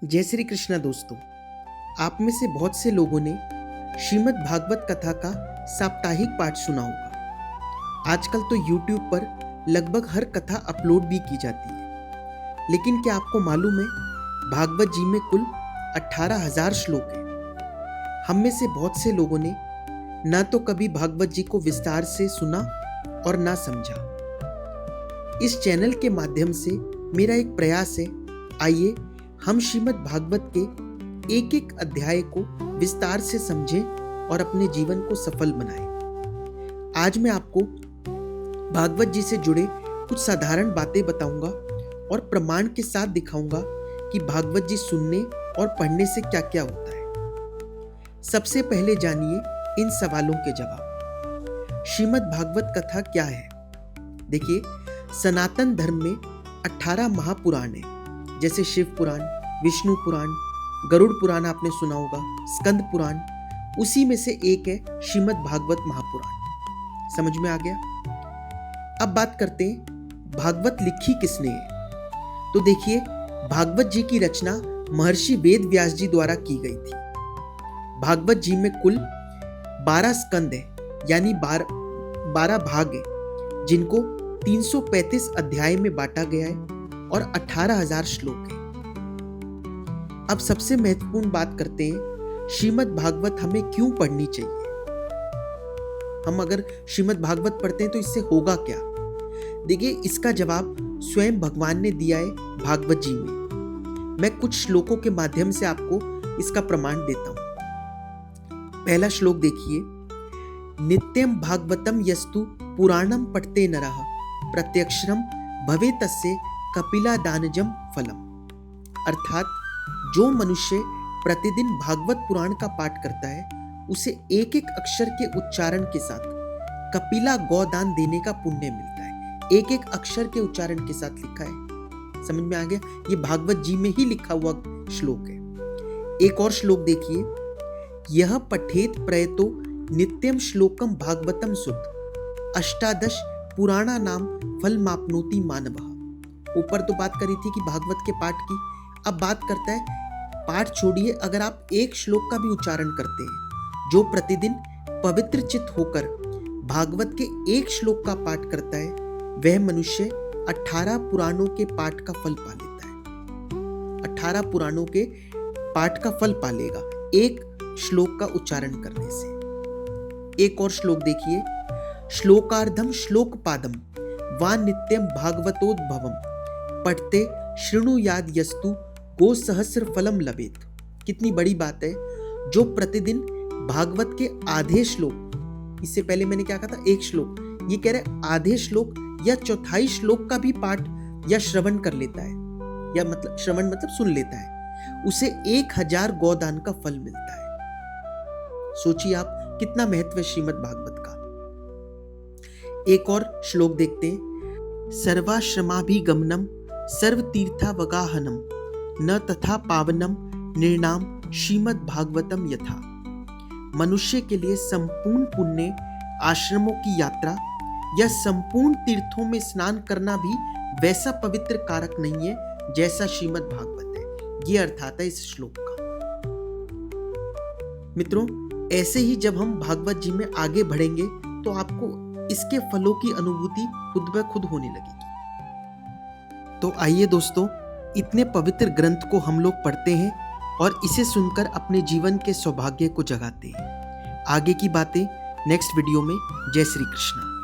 जय श्री कृष्णा दोस्तों। आप में से बहुत से लोगों ने श्रीमद् भागवत कथा का साप्ताहिक पाठ सुना होगा। आजकल तो YouTube पर लगभग हर कथा अपलोड भी की जाती है, लेकिन क्या आपको मालूम है भागवत जी में कुल 18,000 श्लोक हैं। हम में से बहुत से लोगों ने ना तो कभी भागवत जी को विस्तार से सुना और ना समझा। इस चैनल के माध्यम से मेरा एक प्रयास है, आइए हम श्रीमद् भागवत के एक एक अध्याय को विस्तार से समझें और अपने जीवन को सफल बनाएं। आज मैं आपको भागवत जी से जुड़े कुछ साधारण बातें बताऊंगा और प्रमाण के साथ दिखाऊंगा कि भागवत जी सुनने और पढ़ने से क्या क्या होता है। सबसे पहले जानिए इन सवालों के जवाब। श्रीमद् भागवत कथा क्या है? देखिए, सनातन धर्म में 18 महापुराण हैं, जैसे शिव पुराण, विष्णु पुराण, गरुड़ पुराण आपने सुना होगा, स्कंद पुराण। उसी में से एक है श्रीमद् भागवत महापुराण। समझ में आ गया? अब बात करते हैं भागवत लिखी किसने है। तो देखिए, भागवत जी की रचना महर्षि वेद व्यास जी द्वारा की गई थी। भागवत जी में कुल 12 स्कंद है, यानी 12 भाग है, जिनको 335 अध्याय में बांटा गया है और 18,000 श्लोक है। अब सबसे महत्वपूर्ण बात करते हैं, श्रीमद् भागवत हमें क्यों पढ़नी चाहिए। हम अगर श्रीमद् भागवत पढ़ते हैं तो इससे होगा क्या? देखिए, इसका जवाब स्वयं भगवान ने दिया है भागवत जी में। मैं कुछ श्लोकों के माध्यम से आपको इसका प्रमाण देता हूं। पहला श्लोक देखिए, नित्यम भागवतम यस्तु पुराणम पठते नरः प्रत्यक्षरम भवे तस्य कपिला दानजम फलम। अर्थात जो मनुष्य प्रतिदिन भागवत पुराण का पाठ करता है, उसे एक एक अक्षर के उच्चारण के साथ कपिला गौदान देने का पुण्य मिलता है। एक एक अक्षर के उच्चारण के साथ लिखा है। समझ में आ गया? ये भागवत जी में ही लिखा हुआ श्लोक है। एक और श्लोक देखिए, यह पठेत प्रयतो नित्यम श्लोकम भागवतम सुत अष्टादश पुराणा नाम फल मापनोति मानवः। ऊपर तो बात करी थी कि भागवत के पाठ की, अब बात करता है पाठ छोड़िए, अगर आप एक श्लोक का भी उच्चारण करते हैं, जो प्रतिदिन पवित्र चित्त होकर भागवत के एक श्लोक का पाठ करता है, वह मनुष्य 18 पुराणों के पाठ का फल पा लेता है। 18 पुराणों के पाठ का फल पा लेगा एक श्लोक का उच्चारण करने से। एक और श्लोक देखिए, श्लोकार्धम श्लोक पादम वा नित्यम भागवतोद्भवम पढ़ते शृणुयाद यस्तु गो सहस्र फलम लभेत। कितनी बड़ी बात है। जो प्रतिदिन भागवत के आधे श्लोक, इससे पहले मैंने क्या कहा था, एक श्लोक, ये कह रहे आधे श्लोक या चौथाई श्लोक का भी पाठ या श्रवण कर लेता है, या मतलब श्रवण मतलब सुन लेता है, उसे 1000 गौदान का फल मिलता है। सोचिए आप कितना महत्व है श्रीमद् भागवत का। एक और श्लोक देखते हैं, सर्वाश्रमाभिगमनम सर्वतीर्थावगाहनम न तथा पावनम निर्णाम श्रीमद् भागवतम यथा। मनुष्य के लिए संपूर्ण पुण्य, आश्रमों की यात्रा या संपूर्ण तीर्थों में स्नान करना भी वैसा पवित्र कारक नहीं है जैसा श्रीमद् भागवत है। ये अर्थ आता है इस श्लोक का। मित्रों, ऐसे ही जब हम भागवत जी में आगे बढ़ेंगे तो आपको इसके फलों की अनुभूति खुद ब खुद होने लगेगी। तो आइए दोस्तों, इतने पवित्र ग्रंथ को हम लोग पढ़ते हैं और इसे सुनकर अपने जीवन के सौभाग्य को जगाते हैं। आगे की बातें नेक्स्ट वीडियो में। जय श्री कृष्ण।